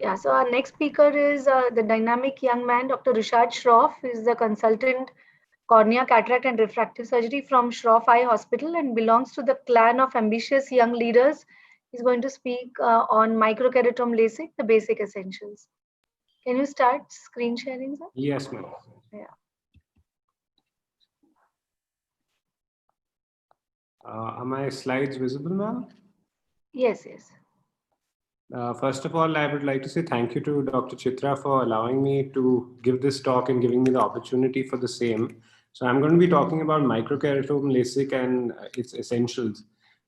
Yeah, so our next speaker is the dynamic young man, Dr. Rishad Shroff, who is the consultant cornea, cataract, and refractive surgery from Shroff Eye Hospital and belongs to the clan of ambitious young leaders. He's going to speak on microkeratome LASIK, the basic essentials. Can you start screen sharing, sir? Yes, ma'am. Yeah. Are my slides visible, ma'am? Yes, yes. First of all, I would like to say thank you to Dr. Chitra for allowing me to give this talk and giving me the opportunity for the same. So I'm going to be talking about microkeratome LASIK and its essentials.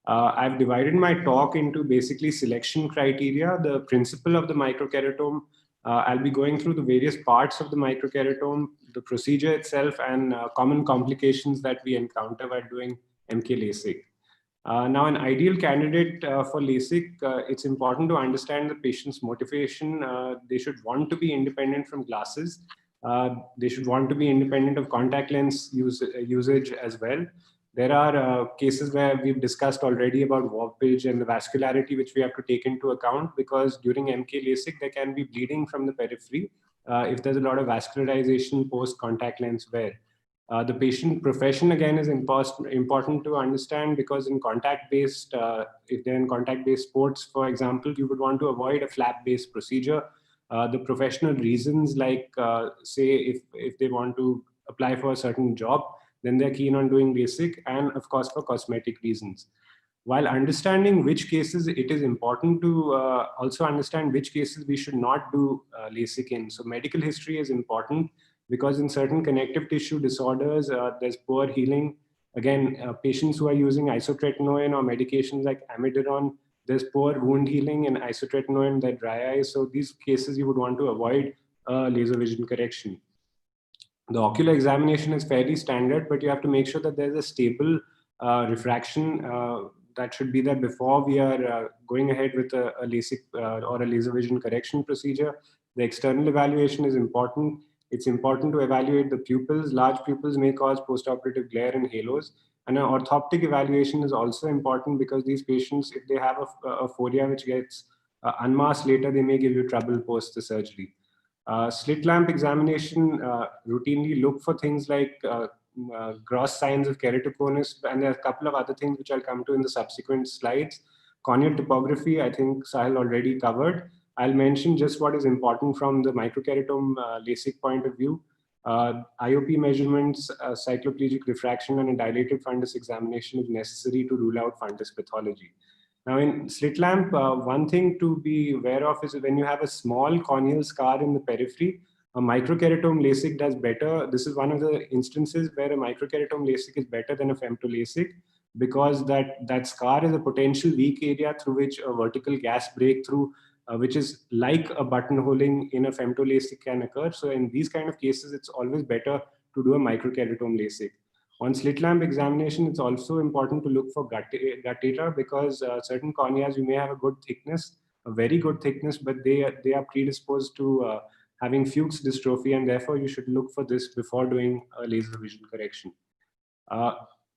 I've divided my talk into basically selection criteria, the principle of the microkeratome. I'll be going through the various parts of the microkeratome, the procedure itself, and common complications that we encounter while doing MK LASIK. Now, an ideal candidate for LASIK, it's important to understand the patient's motivation. They should want to be independent from glasses. They should want to be independent of contact lens usage as well. There are cases where we've discussed already about warpage and the vascularity, which we have to take into account, because during MK LASIK, there can be bleeding from the periphery if there's a lot of vascularization post-contact lens wear. The patient profession, again, is important to understand, because in contact-based, if they're in contact-based sports, for example, you would want to avoid a flap-based procedure. The professional reasons, like say if they want to apply for a certain job, then they're keen on doing LASIK, and of course for cosmetic reasons. While understanding which cases, it is important to also understand which cases we should not do LASIK in. So medical history is important, because in certain connective tissue disorders, there's poor healing. Again, patients who are using isotretinoin or medications like amiodarone, there's poor wound healing in isotretinoin, they're dry eyes. So these cases you would want to avoid laser vision correction. The ocular examination is fairly standard, but you have to make sure that there's a stable refraction that should be there before we are going ahead with a LASIK or a laser vision correction procedure. The external evaluation is important. It's important to evaluate the pupils. Large pupils may cause postoperative glare and halos. And an orthoptic evaluation is also important, because these patients, if they have a folia which gets unmasked later, they may give you trouble post the surgery. Slit lamp examination, routinely look for things like gross signs of keratoconus, and there are a couple of other things which I'll come to in the subsequent slides. Corneal topography, I think Sahil already covered. I'll mention just what is important from the microkeratome LASIK point of view. IOP measurements, cycloplegic refraction, and a dilated fundus examination is necessary to rule out fundus pathology. Now, in slit lamp, one thing to be aware of is when you have a small corneal scar in the periphery, a microkeratome LASIK does better. This is one of the instances where a microkeratome LASIK is better than a femto LASIK, because that scar is a potential weak area through which a vertical gas breakthrough, which is like a buttonholing in a femto LASIK, can occur. So in these kind of cases, it's always better to do a microkeratome LASIK. On slit lamp examination, it's also important to look for gut data, because certain corneas, you may have a good thickness, a very good thickness, but they are predisposed to having Fuchs dystrophy, and therefore you should look for this before doing a laser vision correction.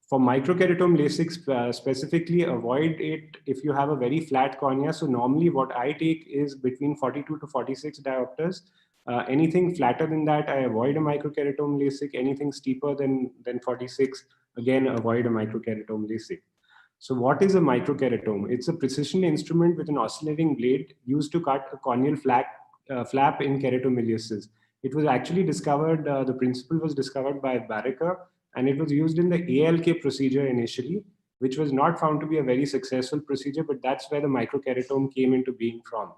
For microkeratome LASIK specifically, avoid it if you have a very flat cornea. So normally what I take is between 42 to 46 diopters. Anything flatter than that, I avoid a microkeratome LASIK. Anything steeper than 46, again, avoid a microkeratome LASIK. So what is a microkeratome? It's a precision instrument with an oscillating blade used to cut a corneal flap in keratomiliasis. It was actually discovered, the principle was discovered by Barreker, and it was used in the ALK procedure initially, which was not found to be a very successful procedure, but that's where the microkeratome came into being from.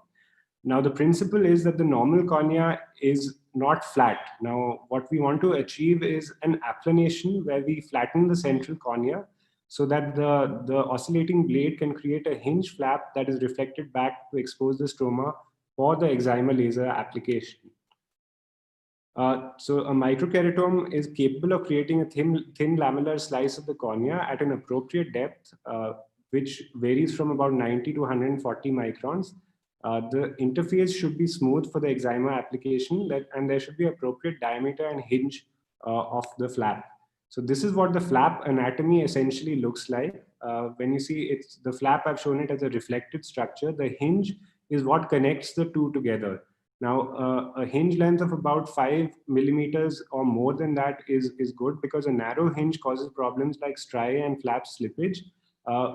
Now, the principle is that the normal cornea is not flat. Now, what we want to achieve is an applanation where we flatten the central cornea so that the oscillating blade can create a hinge flap that is reflected back to expose the stroma for the excimer laser application. So a microkeratome is capable of creating a thin lamellar slice of the cornea at an appropriate depth, which varies from about 90 to 140 microns. The interface should be smooth for the excimer application, and there should be appropriate diameter and hinge of the flap. So this is what the flap anatomy essentially looks like. When you see the flap, I've shown it as a reflected structure. The hinge is what connects the two together. Now, a hinge length of about 5 millimeters or more than that is good, because a narrow hinge causes problems like striae and flap slippage,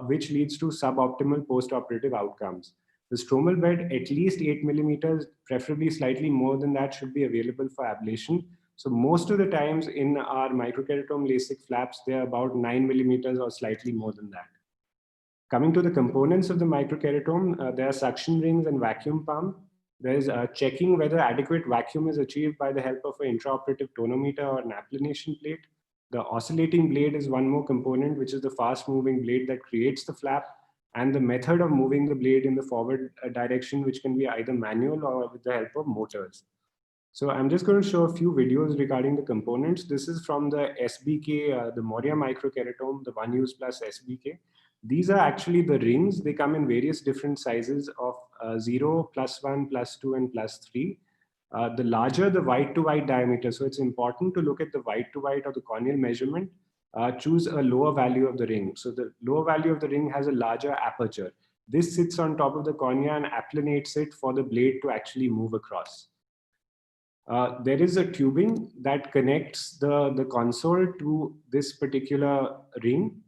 which leads to suboptimal post-operative outcomes. The stromal bed, at least 8 millimeters, preferably slightly more than that, should be available for ablation. So most of the times in our microkeratome LASIK flaps, they're about 9 millimeters or slightly more than that. Coming to the components of the microkeratome, there are suction rings and vacuum pump. There's checking whether adequate vacuum is achieved by the help of an intraoperative tonometer or an applanation plate. The oscillating blade is one more component, which is the fast moving blade that creates the flap, and the method of moving the blade in the forward direction, which can be either manual or with the help of motors. So I'm just going to show a few videos regarding the components. This is from the SBK, the Moria microkeratome, the 1U plus SBK. These are actually the rings. They come in various different sizes of 0, +1, +2, and +3. The larger the white to white diameter, so it's important to look at the white to white or the corneal measurement, choose a lower value of the ring. So the lower value of the ring has a larger aperture. This sits on top of the cornea and applanates it for the blade to actually move across. There is a tubing that connects the console to this particular ring.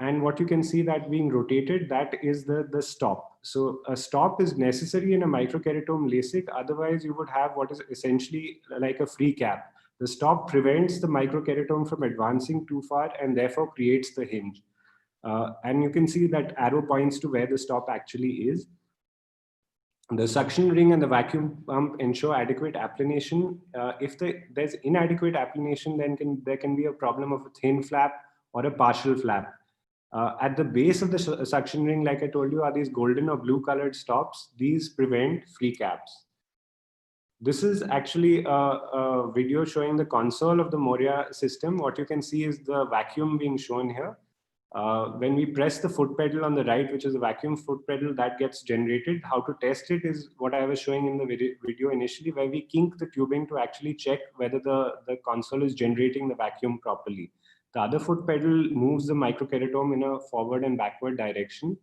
And what you can see that being rotated, that is the stop. So a stop is necessary in a microkeratome LASIK. Otherwise, you would have what is essentially like a free cap. The stop prevents the microkeratome from advancing too far and therefore creates the hinge. And you can see that arrow points to where the stop actually is. The suction ring and the vacuum pump ensure adequate applanation. If there's inadequate applanation, then there can be a problem of a thin flap or a partial flap. At the base of the suction ring, like I told you, are these golden or blue colored stops. These prevent free caps. This is actually a video showing the console of the Moria system. What you can see is the vacuum being shown here. When we press the foot pedal on the right, which is a vacuum foot pedal, that gets generated. How to test it is what I was showing in the video initially, where we kink the tubing to actually check whether the console is generating the vacuum properly. The other foot pedal moves the microkeratome in a forward and backward direction.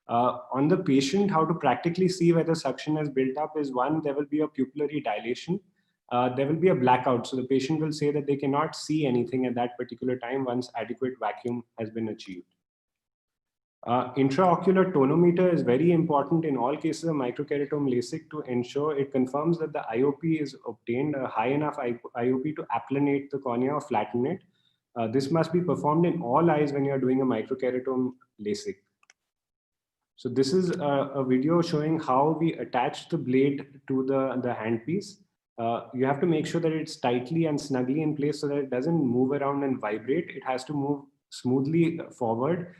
On the patient, how to practically see whether suction has built up is one, there will be a pupillary dilation. There will be a blackout. So the patient will say that they cannot see anything at that particular time once adequate vacuum has been achieved. Intraocular tonometer is very important in all cases of microkeratome LASIK to ensure it confirms that the IOP is obtained, a high enough IOP to applanate the cornea or flatten it. This must be performed in all eyes when you're doing a microkeratome LASIK. So this is a video showing how we attach the blade to the handpiece. You have to make sure that it's tightly and snugly in place so that it doesn't move around and vibrate. It has to move smoothly forward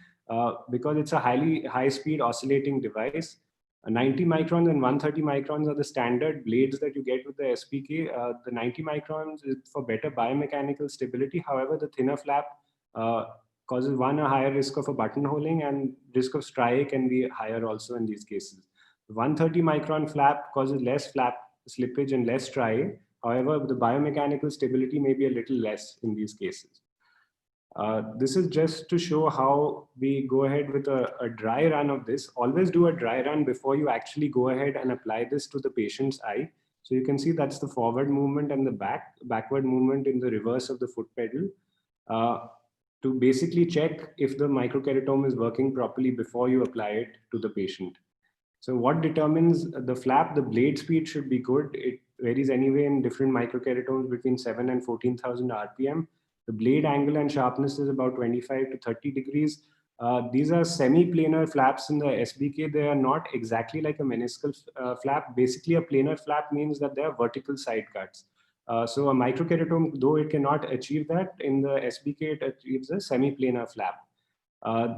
because it's a high-speed oscillating device. 90 microns and 130 microns are the standard blades that you get with the SBK. The 90 microns is for better biomechanical stability. However, the thinner flap causes a higher risk of a buttonholing, and risk of striae can be higher also in these cases. The 130 micron flap causes less flap slippage and less striae. However, the biomechanical stability may be a little less in these cases. This is just to show how we go ahead with a dry run of this. Always do a dry run before you actually go ahead and apply this to the patient's eye. So you can see that's the forward movement and the backward movement in the reverse of the foot pedal to basically check if the microkeratome is working properly before you apply it to the patient. So what determines the flap? The blade speed should be good. It varies anyway in different microkeratomes between 7 and 14,000 RPM. The blade angle and sharpness is about 25 to 30 degrees. These are semi-planar flaps in the SBK. They are not exactly like a meniscal flap. Basically, a planar flap means that they are vertical side cuts. So a microkeratome, though it cannot achieve that, in the SBK it achieves a semi-planar flap.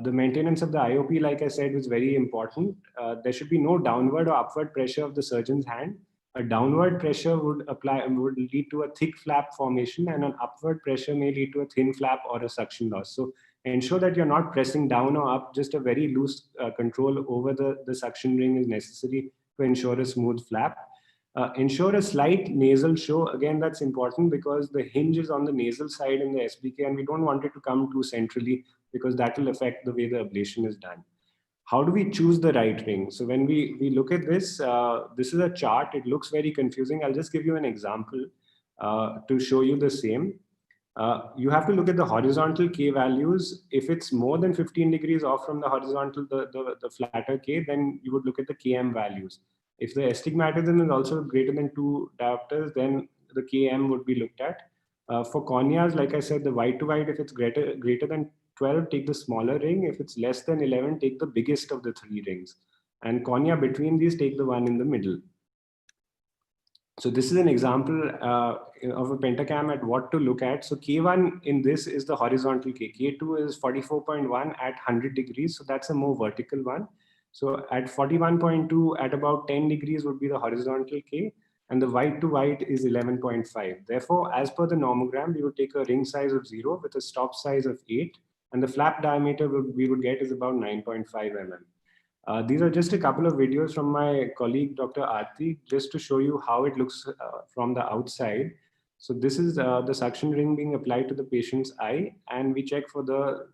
The maintenance of the IOP, like I said, is very important. There should be no downward or upward pressure of the surgeon's hand. A downward pressure would lead to a thick flap formation, and an upward pressure may lead to a thin flap or a suction loss. So ensure that you're not pressing down or up. Just a very loose control over the suction ring is necessary to ensure a smooth flap. Ensure a slight nasal show. Again, that's important because the hinge is on the nasal side in the SBK, and we don't want it to come too centrally because that will affect the way the ablation is done. how do we choose the right ring? So when we look at this, this is a chart. It looks very confusing. I'll just give you an example to show you the same. You have to look at the horizontal K values. If it's more than 15 degrees off from the horizontal, the flatter K, then you would look at the Km values. If the astigmatism is also greater than 2 diopters, then the Km would be looked at. For corneas, like I said, the wide to wide, if it's greater than 12, take the smaller ring. If it's less than 11, take the biggest of the 3 rings. And cornea between these, take the one in the middle. So this is an example of a pentacam at what to look at. So K1 in this is the horizontal K. K2 is 44.1 at 100 degrees. So that's a more vertical one. So at 41.2 at about 10 degrees would be the horizontal K, and the wide to wide is 11.5. Therefore, as per the normogram, we would take a ring size of 0 with a stop size of 8, and the flap diameter we would get is about 9.5 mm. These are just a couple of videos from my colleague, Dr. Aarti, just to show you how it looks from the outside. So this is the suction ring being applied to the patient's eye, and we check for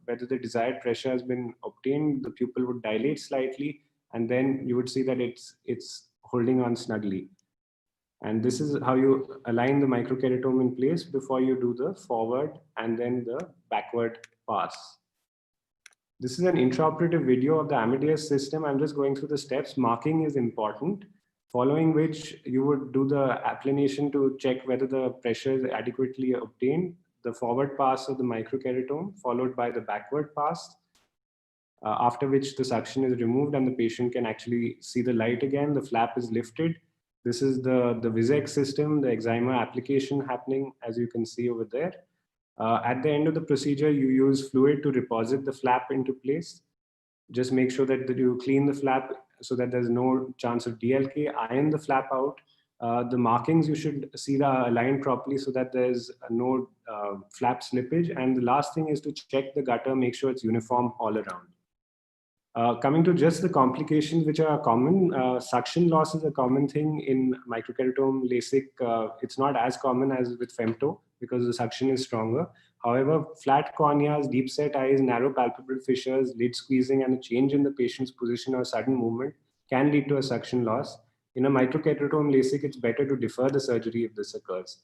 whether the desired pressure has been obtained. The pupil would dilate slightly, and then you would see that it's holding on snugly. And this is how you align the microkeratome in place before you do the forward and then the backward pass. This is an intraoperative video of the Amadeus system. I'm just going through the steps. Marking is important, following which you would do the applanation to check whether the pressure is adequately obtained, the forward pass of the microkeratome, followed by the backward pass, after which the suction is removed and the patient can actually see the light again. The flap is lifted. This is the Vizec system, the Excimer application happening, as you can see over there. At the end of the procedure, you use fluid to deposit the flap into place. Just make sure that you clean the flap so that there's no chance of DLK. Iron the flap out. The markings, you should see are aligned properly so that there's no flap slippage. And the last thing is to check the gutter, make sure it's uniform all around. Coming to just the complications which are common, suction loss is a common thing in microkeratome LASIK. It's not as common as with femto because the suction is stronger. However, flat corneas, deep set eyes, narrow palpebral fissures, lid squeezing, and a change in the patient's position or sudden movement can lead to a suction loss. In a microkeratome LASIK, it's better to defer the surgery if this occurs.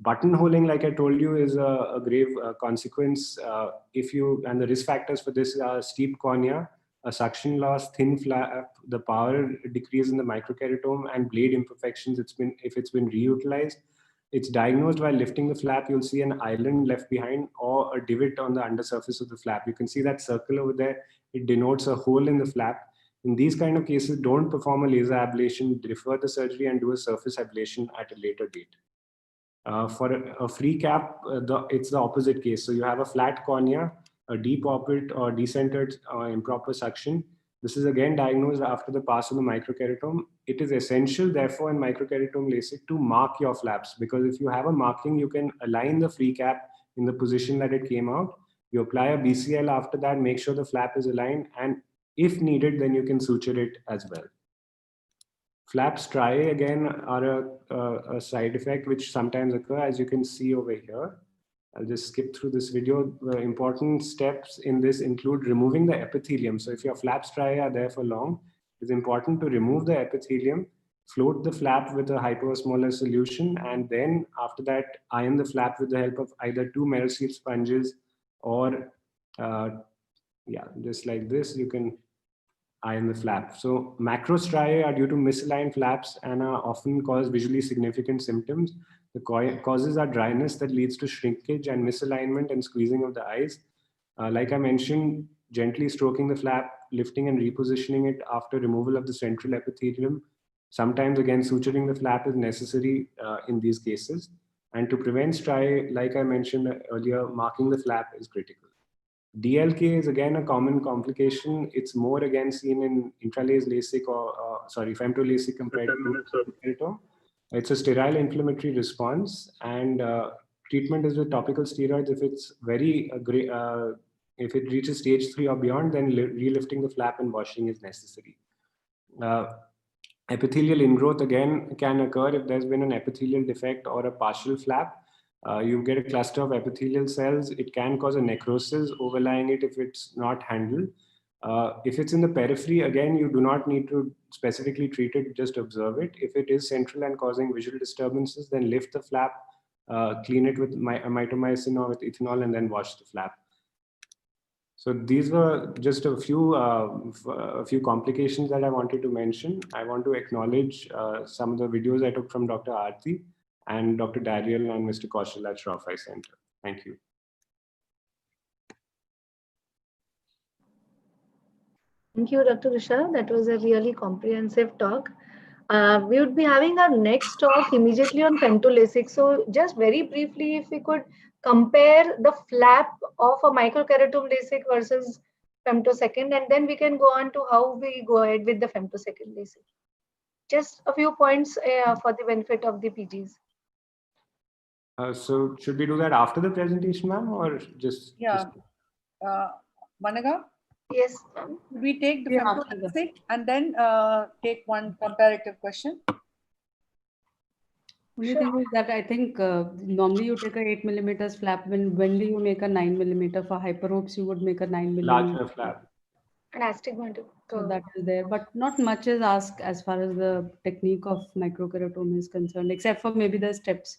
Buttonholing, like I told you, is a grave consequence. And the risk factors for this are steep cornea, a suction loss, thin flap, the power decrease in the microkeratome, and blade imperfections. If it's been reutilized. It's diagnosed while lifting the flap. You'll see an island left behind or a divot on the undersurface of the flap. You can see that circle over there. It denotes a hole in the flap. In these kind of cases, don't perform a laser ablation, defer the surgery and do a surface ablation at a later date. For a free cap, it's the opposite case. So you have a flat cornea, a deep orbit or decentered improper suction. This is again diagnosed after the pass of the microkeratome. It is essential, therefore, in microkeratome LASIK to mark your flaps, because if you have a marking, you can align the free cap in the position that it came out. You apply a BCL after that, make sure the flap is aligned, and if needed, then you can suture it as well. Flap striae, again, are a side effect which sometimes occur, as you can see over here. I'll just skip through this video. The important steps in this include removing the epithelium. So if your flap striae are there for long, it's important to remove the epithelium, float the flap with a hypoosmolar solution, and then after that, iron the flap with the help of either 2 Mercier sponges or, just like this, you can iron the flap. So macrostriae are due to misaligned flaps and are often cause visually significant symptoms. The causes are dryness that leads to shrinkage and misalignment and squeezing of the eyes. Like I mentioned, gently stroking the flap, lifting and repositioning it after removal of the central epithelium. Sometimes again, suturing the flap is necessary in these cases. And to prevent striae, like I mentioned earlier, marking the flap is critical. DLK is again a common complication. It's more again seen in intralase LASIK femto LASIK compared to keratome. It's a sterile inflammatory response, and treatment is with topical steroids. If it's if it reaches stage 3 or beyond, then relifting the flap and washing is necessary. Epithelial ingrowth again can occur if there's been an epithelial defect or a partial flap. You get a cluster of epithelial cells. It can cause a necrosis overlying it if it's not handled. If it's in the periphery, again, you do not need to specifically treat it, just observe it. If it is central and causing visual disturbances, then lift the flap, clean it with mitomycin or with ethanol, and then wash the flap. So these were just a few complications that I wanted to mention. I want to acknowledge some of the videos I took from Dr. Aarti and Dr. Dariel and Mr. Kaushal at Shroff Eye Center. Thank you. Thank you, Dr. Usha. That was a really comprehensive talk. We would be having our next talk immediately on femtoLASIK. So just very briefly, if we could compare the flap of a microkeratome LASIK versus femtosecond, and then we can go on to how we go ahead with the femtosecond LASIK. Just a few points for the benefit of the PGs. So should we do that after the presentation, ma'am, or just? Yeah. Managa? Yes. We take the femtolasic and then take one comparative question. Only thing is that I think normally you take a 8 millimeters flap. When do you make a 9 millimeter? For hyperopes, you would make a 9 millimeter. Larger flap. An astigmatic. So that is there, but not much is asked as far as the technique of microkeratome is concerned, except for maybe the steps.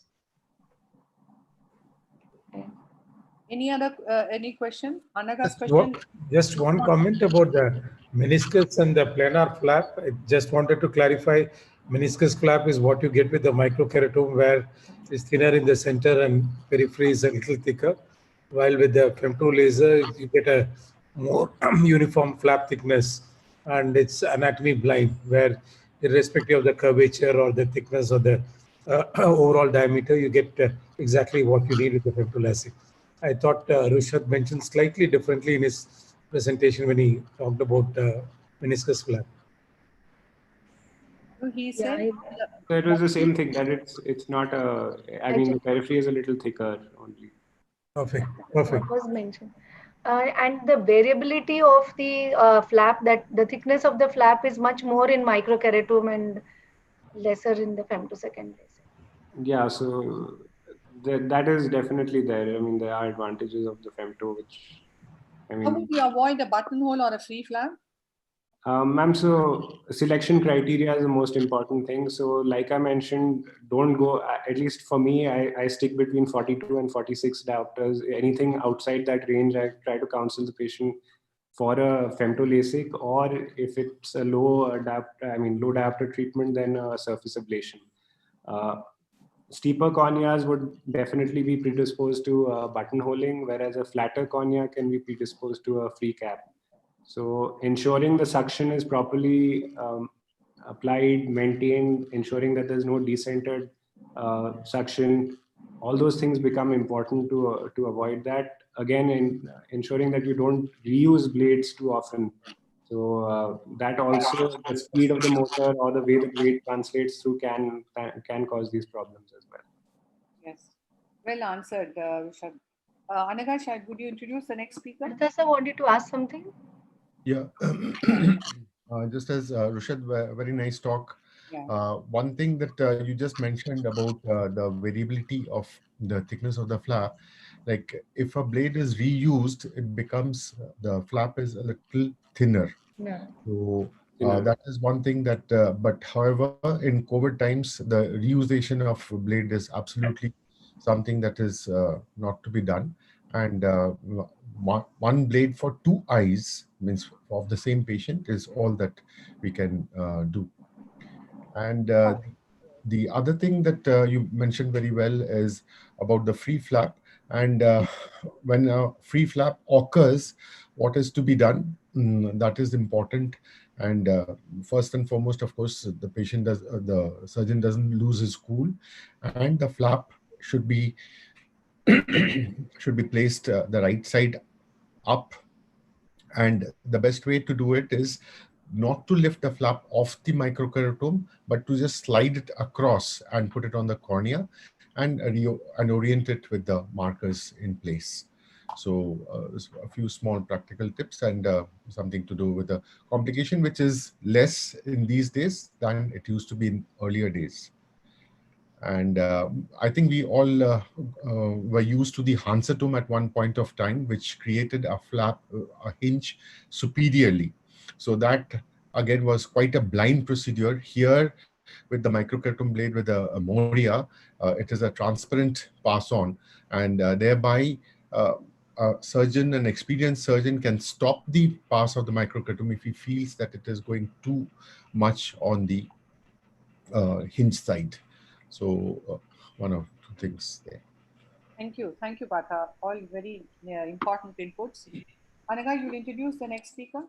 Any other any question? Anaga's Just question. Just one comment about the meniscus and the planar flap. I just wanted to clarify. Meniscus flap is what you get with the microkeratome, where it's thinner in the center and periphery is a little thicker. While with the femto laser, you get a more uniform flap thickness, and it's anatomy blind, where irrespective of the curvature or the thickness or the overall diameter, you get exactly what you need with the femtolasic. I thought Rushad mentioned slightly differently in his presentation when he talked about meniscus flap. He said so it was the same thing, that it's not a, I mean, the periphery is a little thicker only. Perfect. Perfect. What was mentioned. And the variability of the flap, that the thickness of the flap is much more in microkeratome and lesser in the femtosecond. Yeah, so that is definitely there. I mean, there are advantages of the femto, which, I mean. How would we avoid a buttonhole or a free flap? Ma'am, so selection criteria is the most important thing. So like I mentioned, don't go, at least for me, I stick between 42 and 46 diopters. Anything outside that range, I try to counsel the patient for a femtolasic, or if it's a low diopter treatment, then a surface ablation. Steeper corneas would definitely be predisposed to buttonholing, whereas a flatter cornea can be predisposed to a free cap. So ensuring the suction is properly applied, maintained, ensuring that there's no decentered suction, all those things become important to avoid that. Again, in ensuring that you don't reuse blades too often. So that also, the speed of the motor or the way the blade translates through can cause these problems as well. Yes, well answered, Rushad. Anaga, would you introduce the next speaker? Arthasa wanted to ask something. Yeah, just as Rushad, very nice talk. Yeah. One thing that you just mentioned about the variability of the thickness of the flap, like if a blade is reused, it becomes, the flap is a little thinner. Yeah. So that is one thing that, but however, in COVID times, the reusation of blade is absolutely something that is not to be done. And one blade for 2 eyes, means of the same patient, is all that we can do. And the other thing that you mentioned very well is about the free flap. And when a free flap occurs, what is to be done? That is important. And first and foremost, of course, the surgeon doesn't lose his cool, and the flap should be placed the right side up. And the best way to do it is not to lift the flap off the microkeratome, but to just slide it across and put it on the cornea and orient it with the markers in place. So a few small practical tips and something to do with the complication, which is less in these days than it used to be in earlier days. And I think we all were used to the Hansatom at one point of time, which created a flap, a hinge superiorly. So that again was quite a blind procedure. Here with the microkeratoum blade with a Moria, it is a transparent pass on, and thereby a surgeon, an experienced surgeon, can stop the pass of the microkeratoum if he feels that it is going too much on the hinge side. So one of two things there. Thank you. Thank you, Partha. All very important inputs. Anaga, you'll introduce the next speaker.